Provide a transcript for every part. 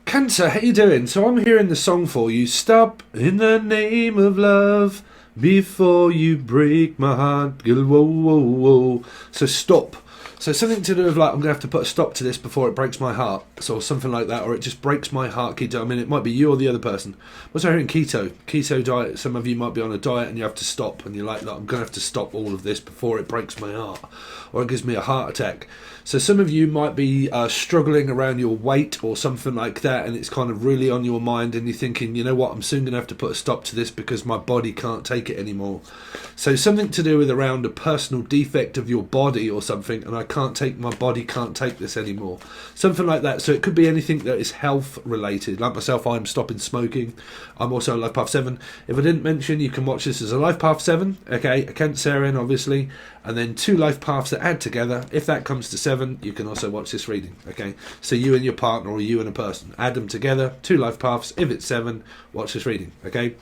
Cancer, how you doing? So I'm hearing the song for you. Stop in the name of love before you break my heart. Whoa, whoa, whoa. So stop. So something to do with like, I'm going to have to put a stop to this before it breaks my heart. So something like that, or it just breaks my heart. Keto. I mean, it might be you or the other person. What's I hearing? Keto. Keto diet. Some of you might be on a diet and you have to stop. And you're like, I'm going to have to stop all of this before it breaks my heart. Or it gives me a heart attack. So some of you might be struggling around your weight or something like that, and it's kind of really on your mind, and you're thinking, you know what, I'm soon going to have to put a stop to this because my body can't take it anymore. So something to do with around a personal defect of your body or something, and my body can't take this anymore. Something like that. So it could be anything that is health related. Like myself, I'm stopping smoking. I'm also on Life Path 7. If I didn't mention, you can watch this as a Life Path 7, okay, a Cancerian obviously, and then 2 life paths that add together. If that comes to 7, you can also watch this reading, okay? So you and your partner, or you and a person, add them together, 2 life paths. If it's 7, watch this reading, okay?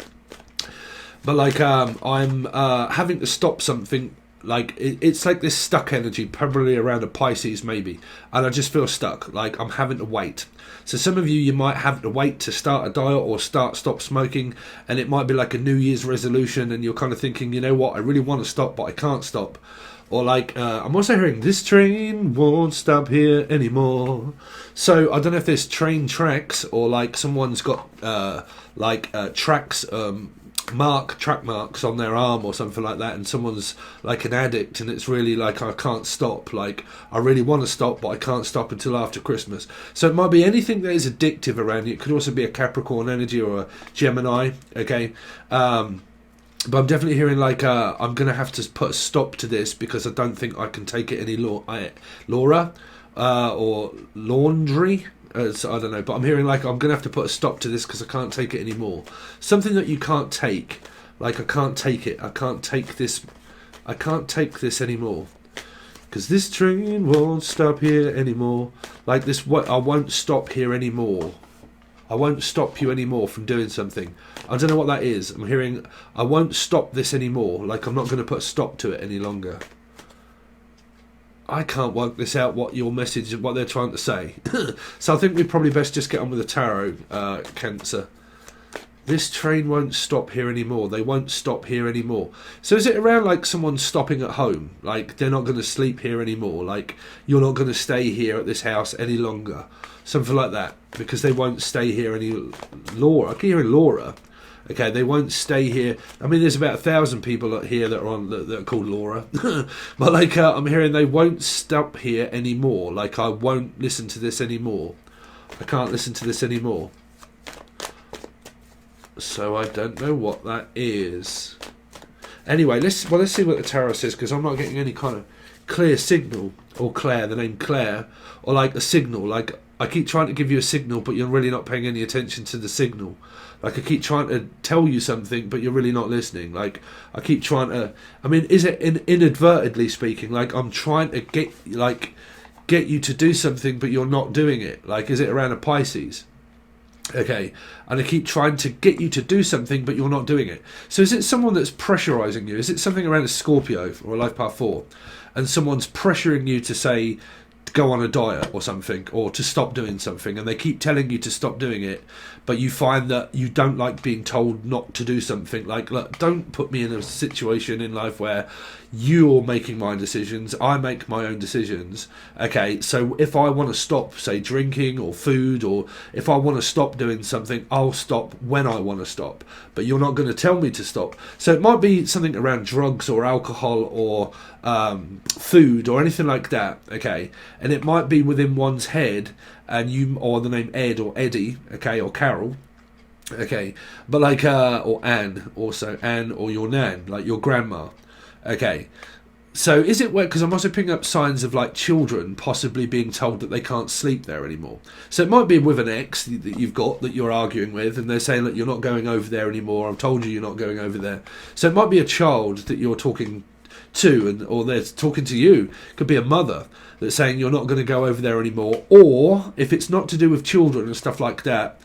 But like I'm having to stop something. Like it's like this stuck energy, probably around a Pisces maybe, and I just feel stuck, like I'm having to wait. So some of you might have to wait to start a diet or stop smoking, and it might be like a New Year's resolution, and you're kind of thinking, you know what, I really want to stop but I can't stop. Or like I'm also hearing, this train won't stop here anymore. So I don't know if there's train tracks, or like someone's got tracks, track marks on their arm or something like that, and someone's like an addict, and it's really like, I can't stop, like I really want to stop but I can't stop until after Christmas. So it might be anything that is addictive around you. It could also be a Capricorn energy or a Gemini, okay? But I'm definitely hearing like I'm gonna have to put a stop to this because I don't think I can take it any Laura or laundry. So I don't know, but I'm hearing like I'm going to have to put a stop to this because I can't take it anymore. Something that you can't take, like I can't take it, I can't take this anymore. Because this train won't stop here anymore. Like this, what, I won't stop here anymore. I won't stop you anymore from doing something. I don't know what that is. I'm hearing, I won't stop this anymore. Like I'm not going to put a stop to it any longer. I can't work this out, what your message, what they're trying to say. So I think we probably best just get on with the tarot, Cancer. This train won't stop here anymore. They won't stop here anymore. So is it around like someone stopping at home? Like they're not going to sleep here anymore? Like you're not going to stay here at this house any longer? Something like that. Because they won't stay here any... Laura. I keep hearing Laura. Okay, they won't stay here. I mean, there's about 1,000 people here that are on that are called Laura. But like, I'm hearing they won't stop here anymore. Like, I won't listen to this anymore. I can't listen to this anymore. So I don't know what that is. Anyway, let's see what the tarot says, because I'm not getting any kind of clear signal, or Claire, the name Claire, or like a signal. Like I keep trying to give you a signal, but you're really not paying any attention to the signal. Like I keep trying to tell you something, but you're really not listening. Like I keep trying to. I mean, is it inadvertently speaking? Like I'm trying to get you to do something, but you're not doing it. Like is it around a Pisces? Okay, and I keep trying to get you to do something, but you're not doing it. So is it someone that's pressurizing you? Is it something around a Scorpio or a Life Path 4, and someone's pressuring you to say, go on a diet or something, or to stop doing something, and they keep telling you to stop doing it, but you find that you don't like being told not to do something? Like, look, don't put me in a situation in life where you're making my decisions, I make my own decisions. Okay, so if I want to stop, say, drinking or food, or if I want to stop doing something, I'll stop when I want to stop, but you're not going to tell me to stop. So it might be something around drugs or alcohol or food or anything like that, okay, and it might be within one's head, and you, or the name Ed or Eddie, okay, or Carol, okay, but like or Anne, also Anne, or your nan, like your grandma, okay. So is it where, because I'm also picking up signs of like children possibly being told that they can't sleep there anymore. So it might be with an ex that you've got, that you're arguing with, and they're saying that you're not going over there anymore, I've told you you're not going over there. So it might be a child that you're talking to, and or they're talking to you. Could be a mother that's saying you're not going to go over there anymore. Or if it's not to do with children and stuff like that,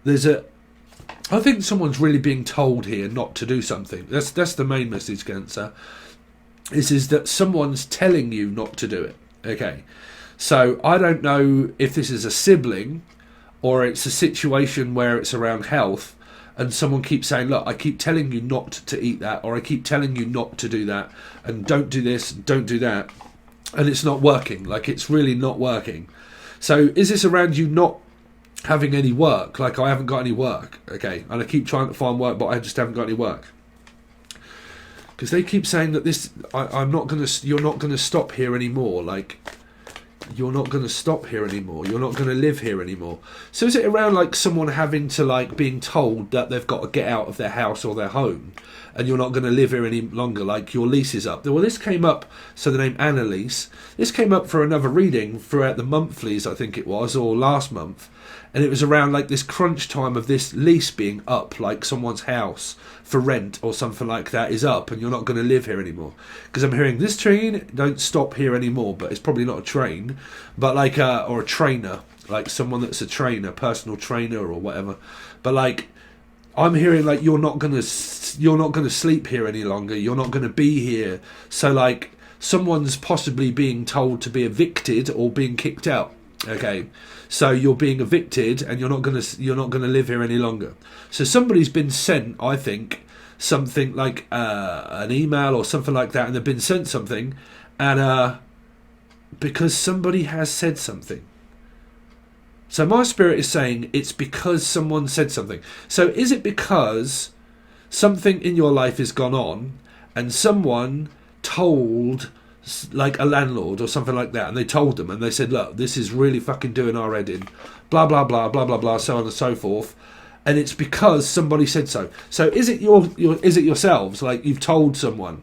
I think someone's really being told here not to do something. That's the main message, Cancer. Is that someone's telling you not to do it. Okay, so I don't know if this is a sibling. or it's a situation where it's around health, and someone keeps saying, look, I keep telling you not to eat that, or I keep telling you not to do that, and don't do this, don't do that, and it's not working. Like, it's really not working. So is this around you not having any work? Like, I haven't got any work, okay, and I keep trying to find work, but I just haven't got any work. Because they keep saying that this, you're not gonna stop here anymore. Like, you're not going to stop here anymore. You're not going to live here anymore. So is it around like someone having to, like, being told that they've got to get out of their house or their home, and you're not going to live here any longer, like your lease is up? Well, this came up, so the name Annalise, this came up for another reading throughout the monthlies, I think it was, or last month. And it was around like this crunch time of this lease being up, like someone's house for rent or something like that is up, and you're not going to live here anymore. Because I'm hearing this train don't stop here anymore, but it's probably not a train, but like or a trainer, like someone that's a trainer, personal trainer or whatever. But like, I'm hearing like you're not going to sleep here any longer. You're not going to be here. So like, someone's possibly being told to be evicted or being kicked out. Okay, so you're being evicted and you're not gonna live here any longer. So somebody's been sent, I think, something like an email or something like that, and they've been sent something, and because somebody has said something. So my spirit is saying it's because someone said something. So is it because something in your life has gone on and someone told, like a landlord or something like that, and they told them, and they said, look, this is really fucking doing our head in, blah blah blah blah blah blah, so on and so forth, and it's because somebody said so. So is it is it yourselves, like you've told someone,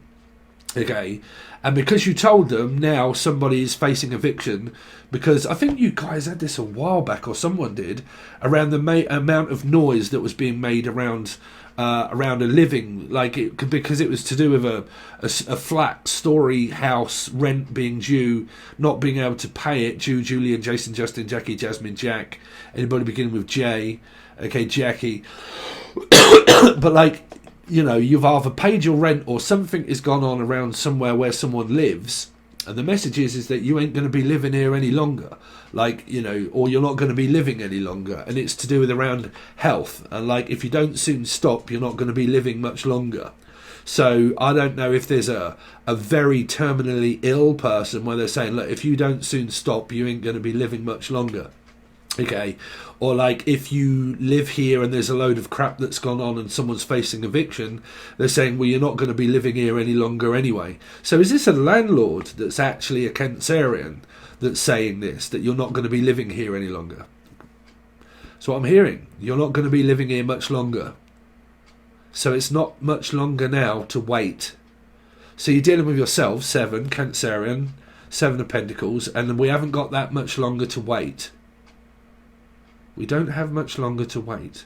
okay, and because you told them, now somebody is facing eviction? Because I think you guys had this a while back, or someone did, around the amount of noise that was being made around a living, like because it was to do with a flat story house, rent being due, not being able to pay it, Julian, Jason, Justin, Jackie, Jasmine, Jack, anybody beginning with J, okay, Jackie. But like, you know, you've either paid your rent or something has gone on around somewhere where someone lives, and the message is that you ain't going to be living here any longer, like, you know, or you're not going to be living any longer, and it's to do with around health, and like, if you don't soon stop, you're not going to be living much longer. So I don't know if there's a very terminally ill person where they're saying, look, if you don't soon stop, you ain't going to be living much longer. Okay, or like if you live here and there's a load of crap that's gone on and someone's facing eviction, they're saying, well, you're not going to be living here any longer anyway. So is this a landlord that's actually a Cancerian that's saying this, that you're not going to be living here any longer? So I'm hearing, you're not going to be living here much longer. So it's not much longer now to wait. So you're dealing with yourself, 7, Cancerian, 7 of Pentacles, and we haven't got that much longer to wait. We don't have much longer to wait.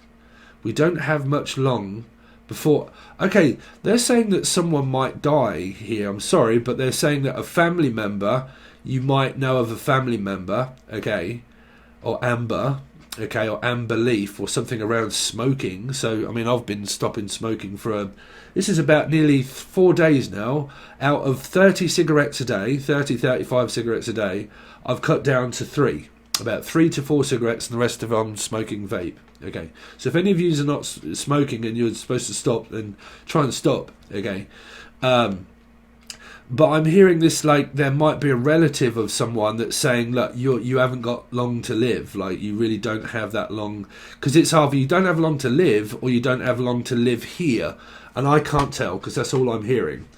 We don't have much long before. Okay, they're saying that someone might die here. I'm sorry, but they're saying that a family member, you might know of a family member, okay, or Amber, okay, or Amber Leaf, or something around smoking. So, I mean, I've been stopping smoking for this is about nearly 4 days now. Out of 30 cigarettes a day, 35 cigarettes a day, I've cut down to 3. About 3 to 4 cigarettes, and the rest of I'm smoking vape. Okay, so if any of you are not smoking and you're supposed to stop, then try and stop. Okay, but I'm hearing this, like there might be a relative of someone that's saying, look, you haven't got long to live. Like, you really don't have that long, because it's either you don't have long to live or you don't have long to live here, and I can't tell because that's all I'm hearing.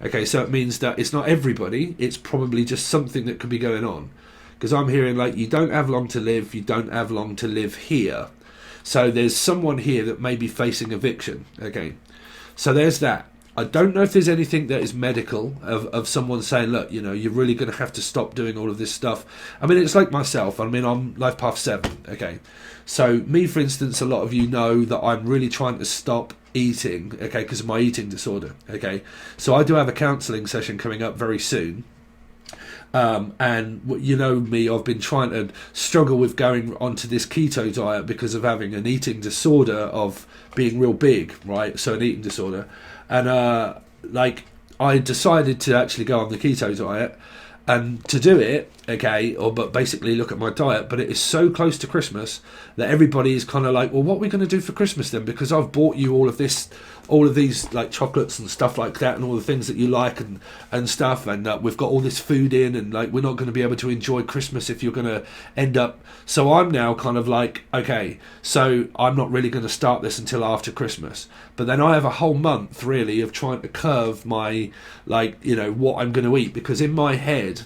Okay, so it means that it's not everybody. It's probably just something that could be going on. Because I'm hearing like you don't have long to live, you don't have long to live here. So there's someone here that may be facing eviction. Okay, so there's that. I don't know if there's anything that is medical of someone saying, look, you know, you're really going to have to stop doing all of this stuff. I mean, it's like myself. I mean, I'm life path 7. Okay, so me, for instance, a lot of you know that I'm really trying to stop eating. Okay, because of my eating disorder. Okay, so I do have a counselling session coming up very soon. And you know me, I've been trying to struggle with going onto this keto diet because of having an eating disorder of being real big, right? So an eating disorder. And like I decided to actually go on the keto diet, And to do it, okay, but basically look at my diet, but it is so close to Christmas that everybody is kind of like, well, what are we going to do for Christmas then? Because I've bought you all of these like chocolates and stuff like that, and all the things that you like and stuff, and we've got all this food in, and like we're not going to be able to enjoy Christmas if you're going to end up. So I'm now kind of like, okay, so I'm not really going to start this until after Christmas. But then I have a whole month really of trying to curve my, like, you know, what I'm going to eat, because in my head,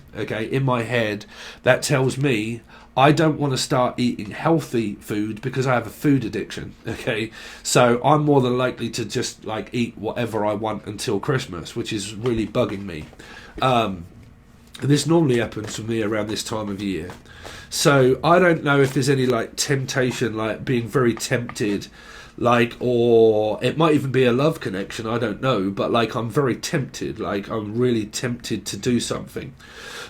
that tells me I don't want to start eating healthy food because I have a food addiction, okay? So I'm more than likely to just like eat whatever I want until Christmas, which is really bugging me. This normally happens for me around this time of year. So I don't know if there's any like temptation, like being very tempted, like, or it might even be a love connection, I don't know, but like I'm very tempted, like I'm really tempted to do something.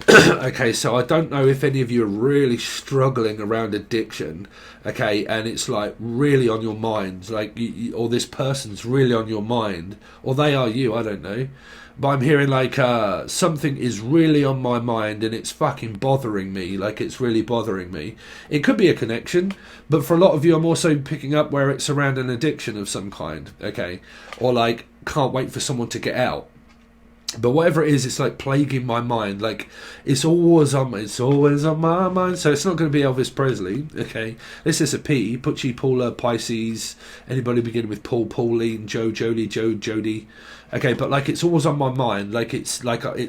Okay, so I don't know if any of you are really struggling around addiction, okay, and it's like really on your mind, like or this person's really on your mind, or they are you, I don't know. But I'm hearing like something is really on my mind and it's fucking bothering me, like it's really bothering me. It could be a connection, but for a lot of you I'm also picking up where it's around an addiction of some kind, okay? Or like can't wait for someone to get out. But whatever it is, it's like plaguing my mind. Like it's always on my mind. So it's not going to be Elvis Presley, okay? This is a P. Pucci, Paula, Pisces. Anybody beginning with Paul, Pauline, Joe, Jody, Joe, Jody. Okay, but like it's always on my mind. Like it's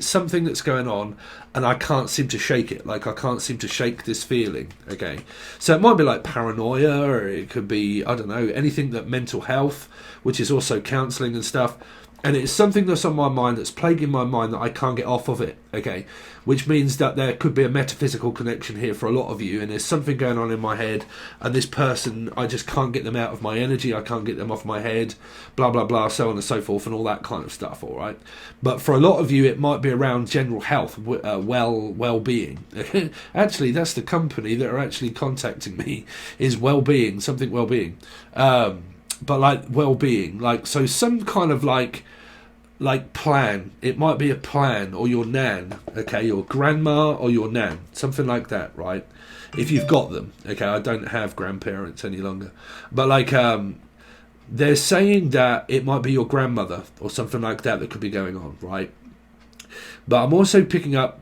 something that's going on, and I can't seem to shake it. Like I can't seem to shake this feeling. Okay, so it might be like paranoia, or it could be, I don't know, anything that mental health, which is also counselling and stuff. And it's something that's on my mind, that's plaguing my mind, that I can't get off of it, okay? Which means that there could be a metaphysical connection here for a lot of you, and there's something going on in my head, and this person, I just can't get them out of my energy, I can't get them off my head, blah, blah, blah, so on and so forth, and all that kind of stuff, all right? But for a lot of you, it might be around general health, well-being. Actually, that's the company that are actually contacting me, is well-being, something well-being. But like well-being, like, so some kind of like plan. It might be a plan, or your nan, okay, your grandma or your nan, something like that, right? If you've got them, okay. I don't have grandparents any longer, but like they're saying that it might be your grandmother or something like that could be going on, right? But I'm also picking up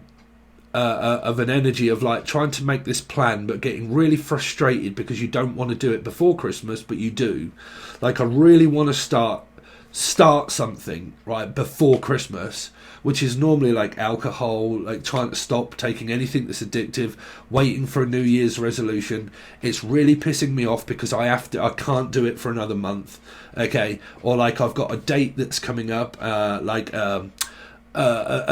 of an energy of like trying to make this plan, but getting really frustrated because you don't want to do it before Christmas, but you do. Like I really want to start something right before Christmas, which is normally like alcohol, like trying to stop taking anything that's addictive, waiting for a New Year's resolution. It's really pissing me off because I can't do it for another month, okay? Or like I've got a date that's coming up, a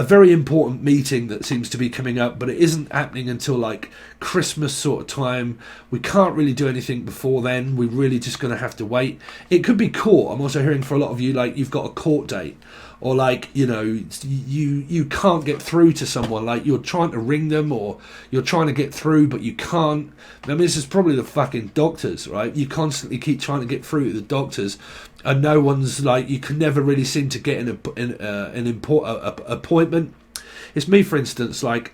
very important meeting that seems to be coming up, but it isn't happening until like Christmas sort of time. We can't really do anything before then. We're really just going to have to wait. It could be court. I'm also hearing for a lot of you, like you've got a court date, or like, you know, you can't get through to someone, like you're trying to ring them, or you're trying to get through but you can't. I mean, this is probably the fucking doctors, right? You constantly keep trying to get through to the doctors, and no one's like, you can never really seem to get an appointment. It's me, for instance, like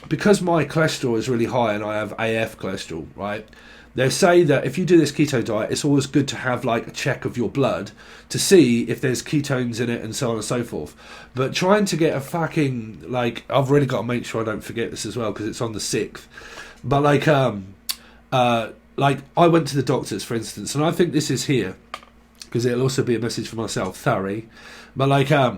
because my cholesterol is really high and I have AF cholesterol, right? They say that if you do this keto diet, it's always good to have like a check of your blood to see if there's ketones in it and so on and so forth. But trying to get a fucking, like, I've really got to make sure I don't forget this as well because it's on the 6th. But like I went to the doctors, for instance, and I think this is here because it'll also be a message for myself, sorry. But like I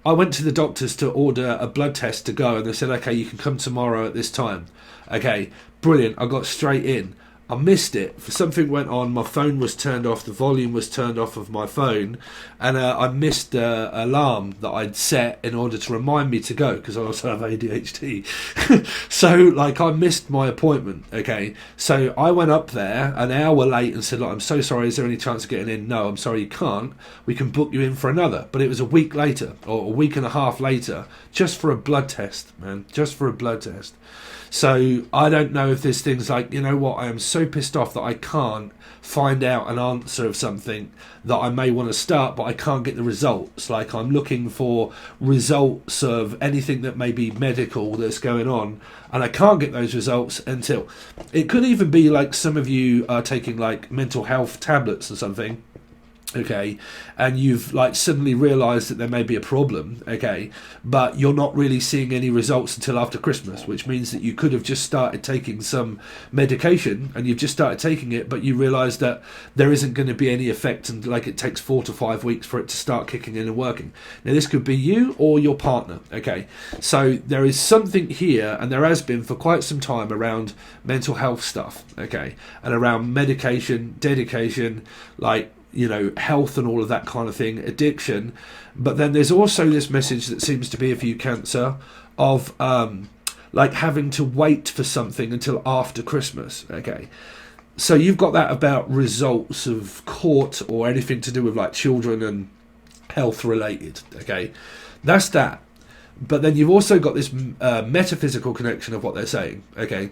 went to the doctors to order a blood test to go, and they said, okay, you can come tomorrow at this time. Okay, brilliant. I got straight in. I missed it. For something went on. My phone was turned off. The volume was turned off of my phone. And I missed the alarm that I'd set in order to remind me to go, because I also have ADHD. So, like, I missed my appointment, okay? So I went up there an hour late and said, like, I'm so sorry. Is there any chance of getting in? No, I'm sorry, you can't. We can book you in for another. But it was a week later, or a week and a half later, just for a blood test, man. Just for a blood test. So I don't know if there's things like, you know what, I am so pissed off that I can't find out an answer of something that I may want to start, but I can't get the results. Like I'm looking for results of anything that may be medical that's going on, and I can't get those results until... It could even be like some of you are taking like mental health tablets or something, okay, and you've like suddenly realized that there may be a problem, okay, but you're not really seeing any results until after Christmas, which means that you could have just started taking some medication and you've just started taking it, but you realize that there isn't going to be any effect, and like it takes 4 to 5 weeks for it to start kicking in and working. Now this could be you or your partner, okay, so there is something here, and there has been for quite some time, around mental health stuff, okay, and around medication, dedication, like, you know, health and all of that kind of thing, addiction. But then there's also this message that seems to be, for you Cancer, of like having to wait for something until after Christmas, okay. So you've got that about results of court or anything to do with like children and health related, okay, that's that. But then you've also got this metaphysical connection of what they're saying, okay,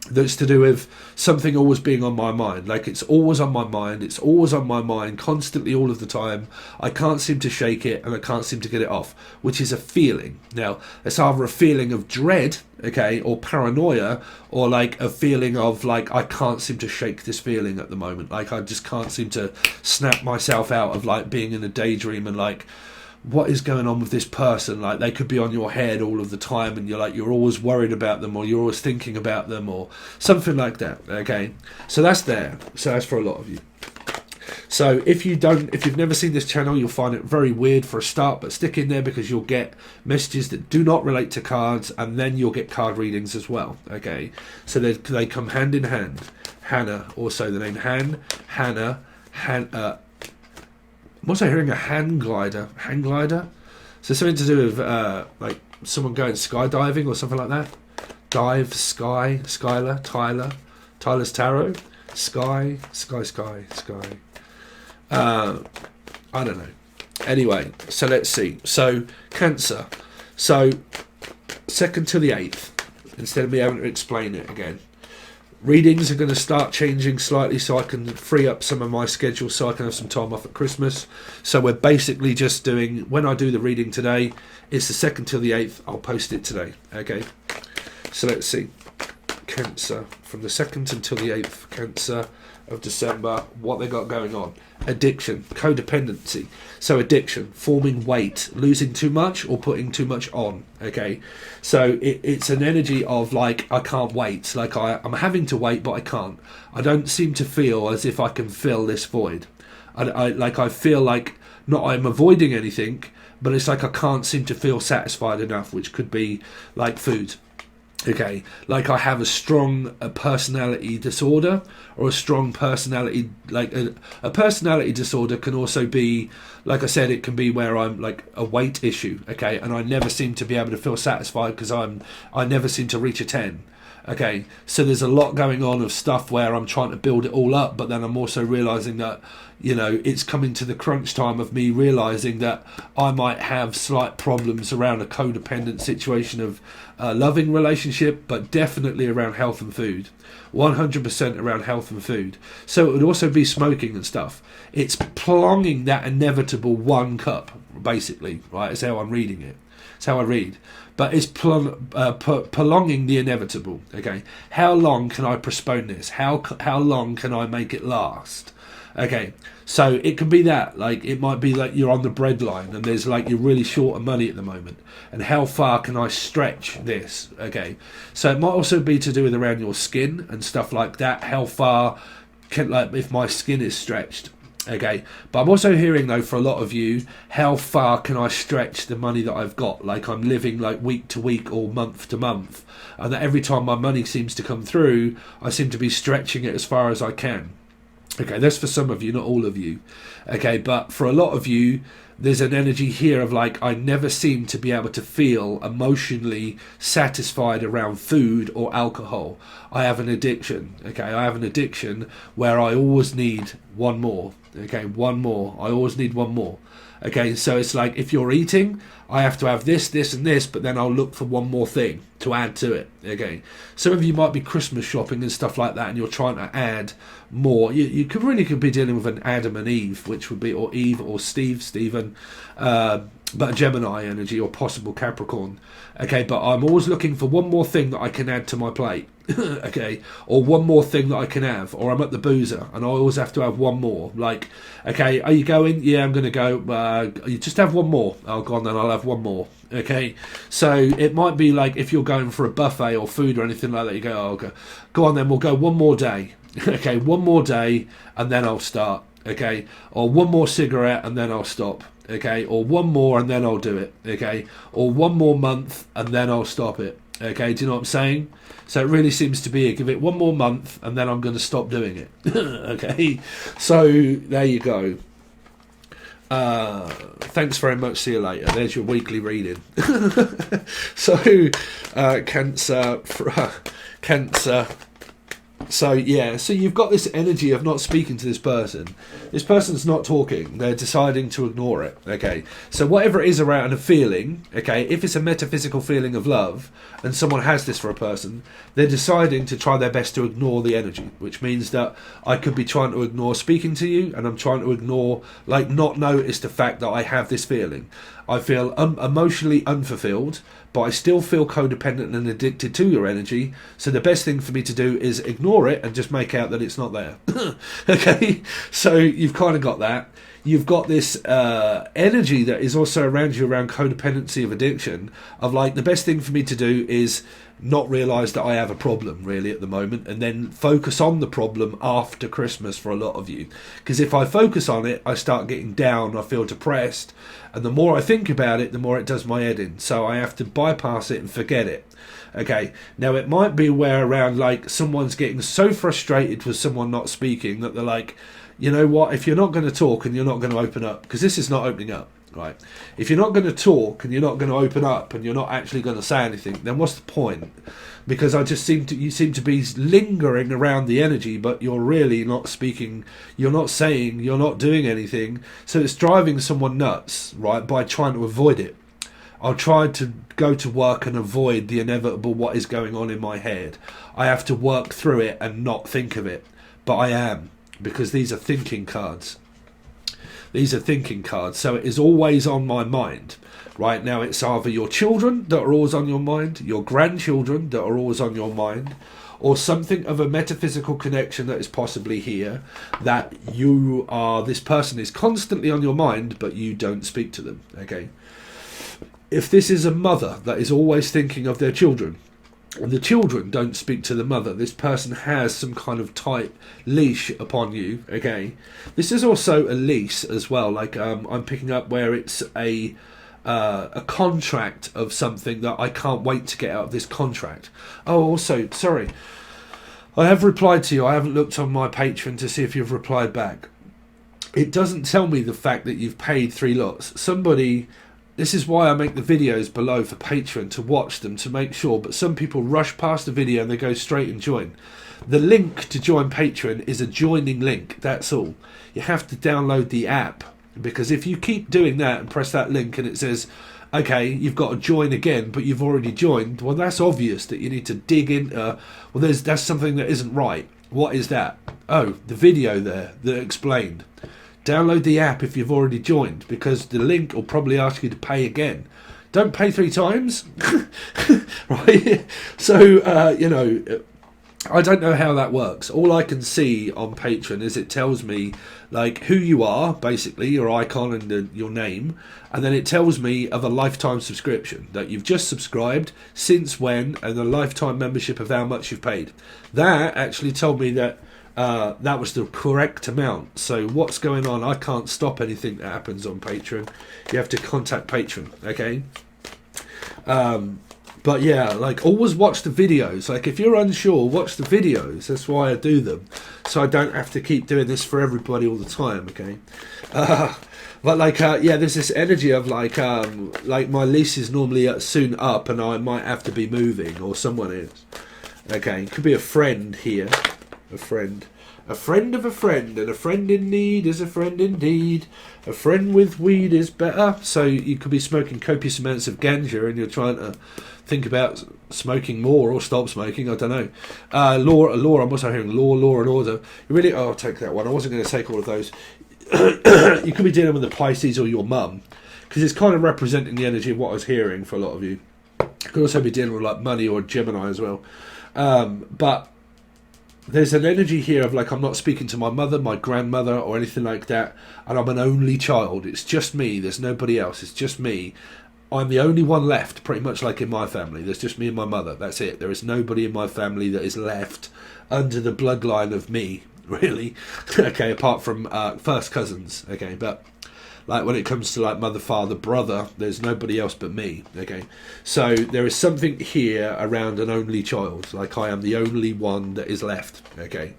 that's to do with something always being on my mind. Like it's always on my mind, it's always on my mind constantly, all of the time. I can't seem to shake it and I can't seem to get it off, which is a feeling. Now it's either a feeling of dread, okay, or paranoia, or like a feeling of like I can't seem to shake this feeling at the moment. Like I just can't seem to snap myself out of like being in a daydream and like, what is going on with this person? Like they could be on your head all of the time, and you're always worried about them, or you're always thinking about them, or something like that, okay. So that's there. So that's for a lot of you. So if you've never seen this channel, you'll find it very weird for a start, but stick in there because you'll get messages that do not relate to cards, and then you'll get card readings as well, okay. So they come hand in hand. Hannah, also the name Hannah, I'm also hearing a hang glider. Hang glider? So something to do with like someone going skydiving or something like that. Dive, sky, Skylar, Tyler's tarot. Sky. I don't know. Anyway, so let's see. So Cancer. So 2nd to the 8th. Instead of me having to explain it again. Readings are going to start changing slightly so I can free up some of my schedule so I can have some time off at Christmas. So we're basically just doing, when I do the reading today, it's the 2nd till the 8th. I'll post it today. Okay. So let's see. Cancer. From the 2nd until the 8th, Cancer of December, what they got going on. Addiction, codependency. So addiction, forming weight, losing too much or putting too much on, okay. So it's an energy of like, I can't wait, like I'm having to wait but I can't. I don't seem to feel as if I can fill this void. I feel like, not I'm avoiding anything, but it's like I can't seem to feel satisfied enough, which could be like food. Okay, like I have a strong personality disorder, or a strong personality, like a personality disorder can also be, like I said, it can be where I'm like a weight issue, okay, and I never seem to be able to feel satisfied because I never seem to reach a 10. Okay, so there's a lot going on of stuff where I'm trying to build it all up, but then I'm also realizing that, you know, it's coming to the crunch time of me realizing that I might have slight problems around a codependent situation of a loving relationship, but definitely around health and food. 100% around health and food. So it would also be smoking and stuff. It's prolonging that inevitable 1 cup, basically, right? It's how I'm reading it. It's how I read. But it's prolonging the inevitable, okay? How long can I postpone this? How long can I make it last? Okay, so it can be that, like, it might be like you're on the breadline and there's like, you're really short of money at the moment. And how far can I stretch this? Okay, so it might also be to do with around your skin and stuff like that. How far can, like, if my skin is stretched. Okay, but I'm also hearing though, for a lot of you, how far can I stretch the money that I've got? Like I'm living like week to week or month to month, and that every time my money seems to come through, I seem to be stretching it as far as I can. Okay, that's for some of you, not all of you. Okay, but for a lot of you, there's an energy here of like, I never seem to be able to feel emotionally satisfied around food or alcohol. I have an addiction. Okay, I have an addiction where I always need one more. Okay, one more. I always need one more. Okay, so it's like, if you're eating, I have to have this, this and this, but then I'll look for one more thing to add to it. Okay, some of you might be Christmas shopping and stuff like that, and you're trying to add more. You could be dealing with an Adam and Eve, which would be, or Eve or Stephen, but a Gemini energy, or possible Capricorn. Okay, but I'm always looking for one more thing that I can add to my plate. Okay, or one more thing that I can have, or I'm at the boozer and I always have to have one more. Like, okay, are you going? Yeah, I'm going to go. You just have one more. Oh, go on then, I'll have one more. Okay, so it might be like, if you're going for a buffet or food or anything like that, you go, oh, okay, go on then, we'll go one more day. Okay, one more day and then I'll start. Okay, or one more cigarette and then I'll stop. Okay, or one more and then I'll do it. Okay, or one more month and then I'll stop it. Okay, do you know what I'm saying? So it really seems to be, give it one more month and then I'm going to stop doing it. Okay, so there you go. Thanks very much. See you later. There's your weekly reading. So, Cancer. So yeah, so you've got this energy of not speaking to this person. This person's not talking. They're deciding to ignore it. Okay, so whatever it is around a feeling, okay, if it's a metaphysical feeling of love and someone has this for a person, they're deciding to try their best to ignore the energy, which means that I could be trying to ignore speaking to you, and I'm trying to ignore, like, not notice the fact that I have this feeling. I feel emotionally unfulfilled, but I still feel codependent and addicted to your energy. So the best thing for me to do is ignore it and just make out that it's not there. Okay, so you've kind of got that. You've got this energy that is also around you, around codependency of addiction, of like, the best thing for me to do is not realise that I have a problem really at the moment, and then focus on the problem after Christmas for a lot of you. Because if I focus on it, I start getting down, I feel depressed, and the more I think about it, the more it does my head in. So I have to bypass it and forget it. Okay, now it might be where around, like, someone's getting so frustrated with someone not speaking that they're like, you know what, if you're not going to talk and you're not going to open up, because this is not opening up, right? If you're not going to talk and you're not going to open up and you're not actually going to say anything, then what's the point? Because you seem to be lingering around the energy, but you're really not speaking, you're not saying, you're not doing anything. So it's driving someone nuts, right, by trying to avoid it. I'll try to go to work and avoid the inevitable what is going on in my head. I have to work through it and not think of it, but I am. Because these are thinking cards. These are thinking cards. So it is always on my mind. Right now, it's either your children that are always on your mind, your grandchildren that are always on your mind, or something of a metaphysical connection that is possibly here, that this person is constantly on your mind, but you don't speak to them. Okay. If this is a mother that is always thinking of their children, and the children don't speak to the mother, this person has some kind of tight leash upon you. Okay, this is also a lease as well. Like, I'm picking up where it's a contract of something that I can't wait to get out of this contract. Oh, also, sorry, I have replied to you. I haven't looked on my Patreon to see if you've replied back. It doesn't tell me the fact that you've paid 3 lots. This is why I make the videos below for Patreon, to watch them, to make sure. But some people rush past the video and they go straight and join. The link to join Patreon is a joining link. That's all. You have to download the app. Because if you keep doing that and press that link and it says, okay, you've got to join again, but you've already joined, well, that's obvious that you need to dig in. That's something that isn't right. What is that? Oh, the video there that explained. Download the app if you've already joined, because the link will probably ask you to pay again. Don't pay 3 times. Right? So, I don't know how that works. All I can see on Patreon is it tells me, like, who you are, basically, your icon and your name, and then it tells me of a lifetime subscription, that you've just subscribed, since when, and a lifetime membership of how much you've paid. That actually told me that that was the correct amount. So what's going on? I can't stop anything that happens on Patreon. You have to contact Patreon. Okay. But yeah, like always watch the videos. Like if you're unsure, watch the videos. That's why I do them, so I don't have to keep doing this for everybody all the time. Okay, but like yeah, there's this energy of like my lease is normally soon up, and I might have to be moving, or someone is. Okay, it could be a friend here, a friend of a friend, and a friend in need is a friend indeed. A friend with weed is better. So you could be smoking copious amounts of ganja, and you're trying to think about smoking more or stop smoking. I don't know. Law. I'm also hearing law and order. You really? Oh, I'll take that one. I wasn't going to take all of those. You could be dealing with the Pisces or your mum, because it's kind of representing the energy of what I was hearing for a lot of you. You could also be dealing with like money or Gemini as well. But there's an energy here of like I'm not speaking to my mother, my grandmother, or anything like that, and I'm an only child. It's just me. There's nobody else. It's just me. I'm the only one left, pretty much like in my family. There's just me and my mother. That's it. There is nobody in my family that is left under the bloodline of me, really. Okay, apart from first cousins. Okay, but like when it comes to like mother, father, brother, there's nobody else but me. Okay, so there is something here around an only child. Like I am the only one that is left. Okay,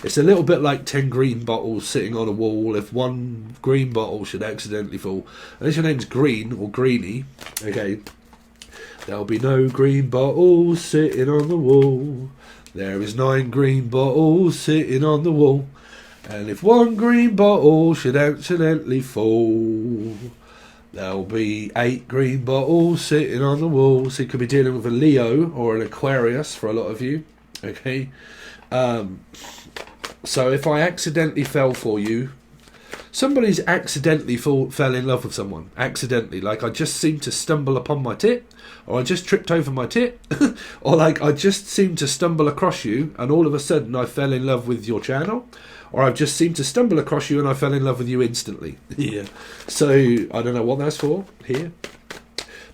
it's a little bit like 10 green bottles sitting on a wall. If one green bottle should accidentally fall, unless your name's Green or Greenie, okay, there'll be no green bottles sitting on the wall. There is 9 green bottles sitting on the wall. And if one green bottle should accidentally fall, there'll be 8 green bottles sitting on the wall. So you could be dealing with a Leo or an Aquarius for a lot of you. Okay. So if I accidentally fell for you, somebody's accidentally fell in love with someone. Accidentally. Like I just seemed to stumble upon my tit, or I just tripped over my tit, or like I just seemed to stumble across you and all of a sudden I fell in love with your channel. Or I've just seemed to stumble across you and I fell in love with you instantly. Yeah. So, I don't know what that's for here.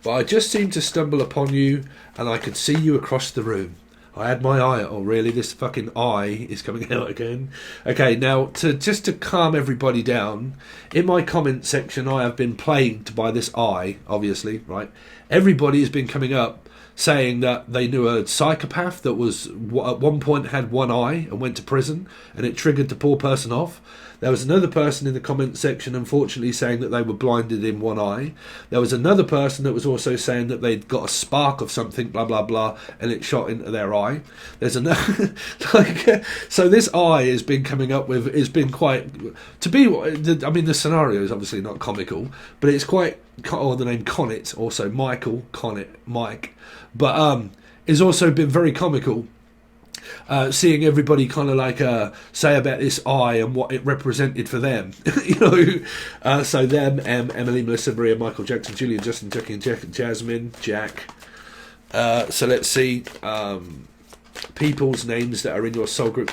But I just seemed to stumble upon you and I could see you across the room. I had my eye. Oh, really? This fucking eye is coming out again. Okay, now, just to calm everybody down, in my comment section I have been plagued by this eye, obviously, right? Everybody has been coming up saying that they knew a psychopath that was at one point had one eye and went to prison, and it triggered the poor person off. There was another person in the comment section, unfortunately, saying that they were blinded in one eye. There was another person that was also saying that they'd got a spark of something, blah, blah, blah, and it shot into their eye. There's another... so this eye has been coming up with... It's been quite... To be... I mean, the scenario is obviously not comical, but it's quite... Or the name Connett, also Michael Connett, Mike. But it's also been very comical. Seeing everybody kind of like say about this eye and what it represented for them, you know. So them, Emily, Melissa, Maria, Michael, Jackson, Julian, Justin, Jackie, and Jack, and Jasmine, Jack. So let's see people's names that are in your soul group.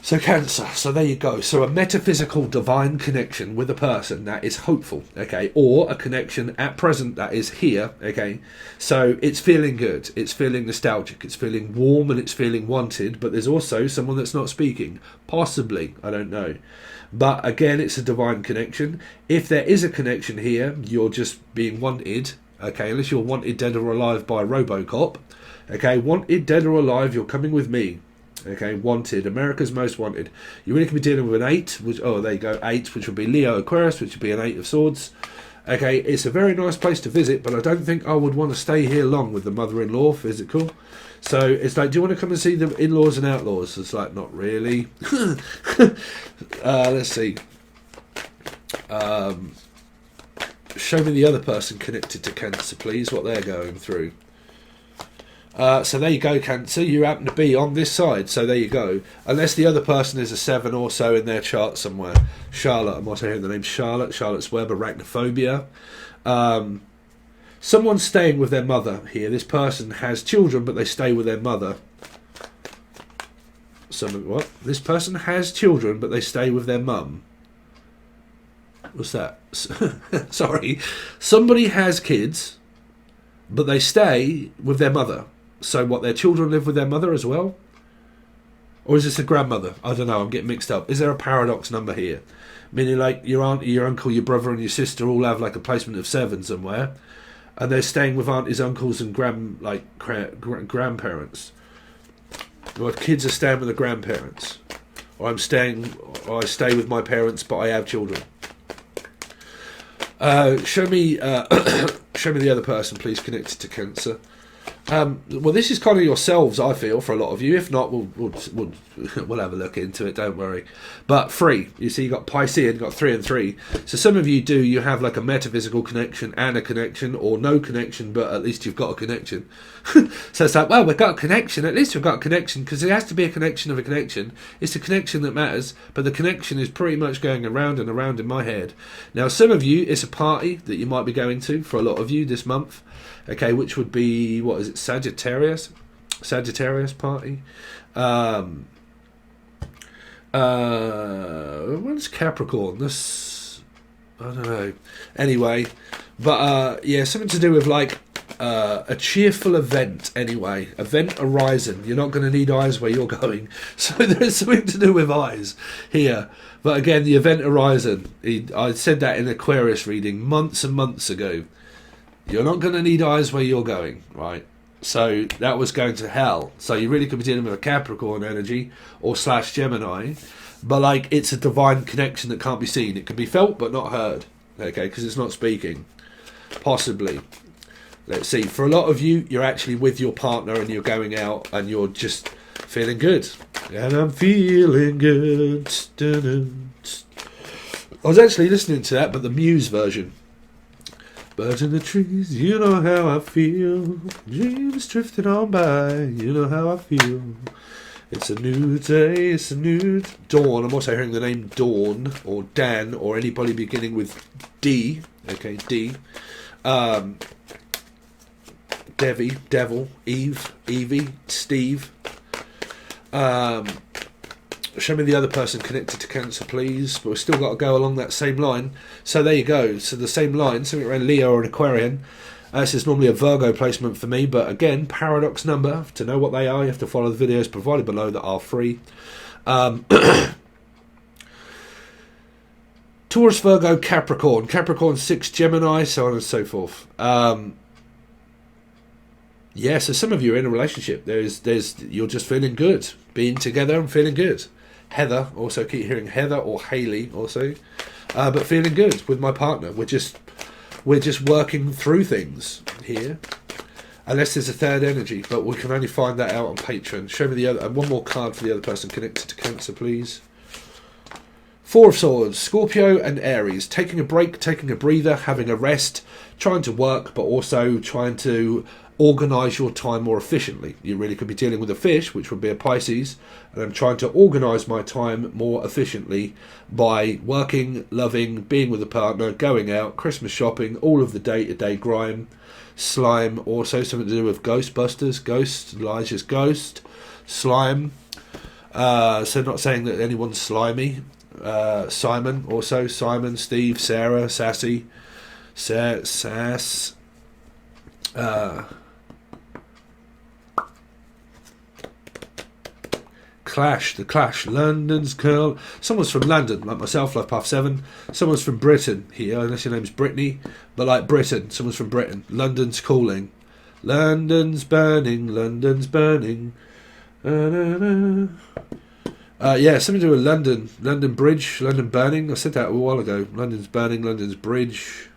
So Cancer, so there you go. So a metaphysical divine connection with a person that is hopeful, okay, or a connection at present that is here, okay. So it's feeling good, it's feeling nostalgic, it's feeling warm, and it's feeling wanted, but there's also someone that's not speaking, possibly, I don't know. But again, it's a divine connection. If there is a connection here, you're just being wanted, okay, unless you're wanted dead or alive by Robocop, okay, wanted dead or alive, you're coming with me. Okay, wanted, America's most wanted. You really can be dealing with an 8, which, oh, there you go, 8, which would be Leo Aquarius, which would be an 8 of Swords. Okay, it's a very nice place to visit, but I don't think I would want to stay here long with the mother-in-law, physical. So it's like, do you want to come and see the in-laws and outlaws? It's like, not really. Let's see. Show me the other person connected to Cancer, please, what they're going through. So there you go, Cancer. You happen to be on this side, so there you go. Unless the other person is a 7 or so in their chart somewhere. Charlotte, I'm also hearing the name Charlotte. Charlotte's Web, arachnophobia. Someone's staying with their mother here. This person has children, but they stay with their mother. What? This person has children, but they stay with their mum. What's that? Sorry. Somebody has kids, but they stay with their mother. So what, their children live with their mother as well? Or is this a grandmother? I don't know, I'm getting mixed up. Is there a paradox number here? Meaning like your aunt, your uncle, your brother and your sister all have like a placement of 7 somewhere. and they're staying with aunties, uncles, and grandparents. My kids are staying with the grandparents, or I stay with my parents, but I have children. Show me the other person, please, connected to Cancer. Well, this is kind of yourselves, I feel, for a lot of you. If not, we'll have a look into it. Don't worry. But 3, you see, you got Piscean, got 3 and 3. So some of you you have like a metaphysical connection and a connection, or no connection, but at least you've got a connection. So it's like, well, we've got a connection. At least we've got a connection, because there has to be a connection of a connection. It's the connection that matters, but the connection is pretty much going around and around in my head. Now, some of you, it's a party that you might be going to for a lot of you this month. Okay, which would be, what is it, Sagittarius party. When's Capricorn? This, I don't know. Anyway, but yeah, something to do with like a cheerful event. Anyway, event horizon. You're not going to need eyes where you're going, so there's something to do with eyes here. But again, the event horizon. I said that in Aquarius reading months and months ago. You're not going to need eyes where you're going, right? So that was going to hell. So you really could be dealing with a Capricorn energy or / Gemini. But like, it's a divine connection that can't be seen. It can be felt but not heard. Okay, because it's not speaking. Possibly. Let's see. For a lot of you, you're actually with your partner and you're going out and you're just feeling good. And I'm feeling good. I was actually listening to that, but the Muse version. Birds in the trees, you know how I feel. Dreams drifting on by, you know how I feel. It's a new day, it's a new dawn. I'm also hearing the name Dawn, or Dan, or anybody beginning with D. Okay, D. Devi, Devil, Eve, Evie, Steve. Show me the other person connected to Cancer, please. But we've still got to go along that same line. So there you go. So the same line, something around Leo or an Aquarian. This is normally a Virgo placement for me, but again, paradox number. To know what they are, you have to follow the videos provided below that are free. Taurus, Virgo, Capricorn. Capricorn 6, Gemini, so on and so forth. Yeah, so some of you are in a relationship. You're just feeling good. Being together and feeling good. Heather, also keep hearing Heather or Haley also. But feeling good with my partner. We're just working through things here. Unless there's a third energy, but we can only find that out on Patron. Show me the other, and one more card for the other person connected to Cancer, please. 4 of Swords, Scorpio and Aries. Taking a break, taking a breather, having a rest, trying to work, but also trying to organise your time more efficiently. You really could be dealing with a fish, which would be a Pisces, and I'm trying to organise my time more efficiently by working, loving, being with a partner, going out, Christmas shopping, all of the day-to-day grime, slime, also something to do with Ghostbusters, Ghost, Elijah's Ghost, slime, so not saying that anyone's slimy, Simon, also, Simon, Steve, Sarah, Sassy, Sass, The Clash, London's Curl. Someone's from London, like myself, Life Path 7. Someone's from Britain here, unless your name's Brittany. But like Britain, someone's from Britain. London's calling. London's burning, London's burning. Yeah, something to do with London. London Bridge, London burning. I said that a while ago. London's burning, London's bridge.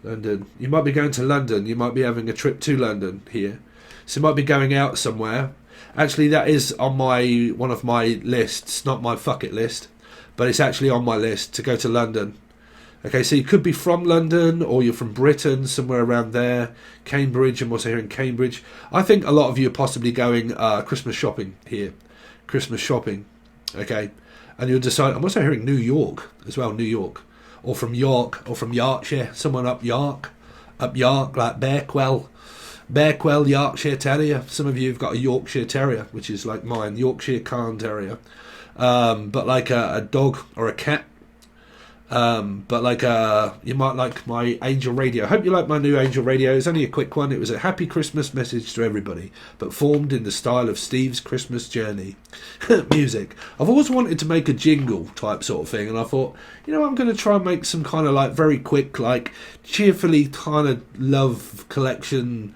London. You might be going to London. You might be having a trip to London here. So you might be going out somewhere. Actually, that is on one of my lists, not my fuck it list, but it's actually on my list to go to London. Okay, so you could be from London, or you're from Britain, somewhere around there. Cambridge, I'm also hearing Cambridge. I think a lot of you are possibly going Christmas shopping here. Christmas shopping, okay? And you'll decide, I'm also hearing New York as well, New York. Or from York, or from Yorkshire, someone up York, like Bearquell, Yorkshire Terrier. Some of you have got a Yorkshire Terrier, which is like mine, Yorkshire Cairn Terrier. But like a dog or a cat. But like you might like my Angel Radio. I hope you like my new Angel Radio. It's only a quick one. It was a happy Christmas message to everybody, but formed in the style of Steve's Christmas Journey music. I've always wanted to make a jingle type sort of thing, and I thought, I'm going to try and make some kind of like very quick, like cheerfully kind of love collection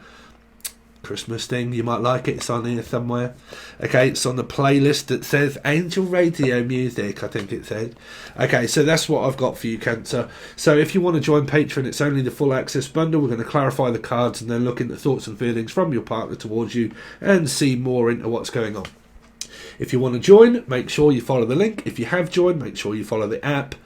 Christmas thing. You might like it. It's on here somewhere. Okay, it's on the playlist that says Angel Radio Music, I think it said. Okay, so that's what I've got for you, Cancer. So if you want to join Patron, it's only the full access bundle. We're going to clarify the cards and then look into thoughts and feelings from your partner towards you and see more into what's going on. If you want to join, make sure you follow the link. If you have joined, make sure you follow the app.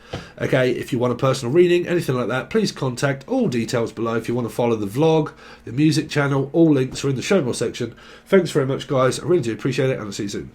Okay, if you want a personal reading, anything like that, please contact. All details below. If you want to follow the vlog, the music channel, all links are in the show more section. Thanks very much, guys. I really do appreciate it, and I'll see you soon.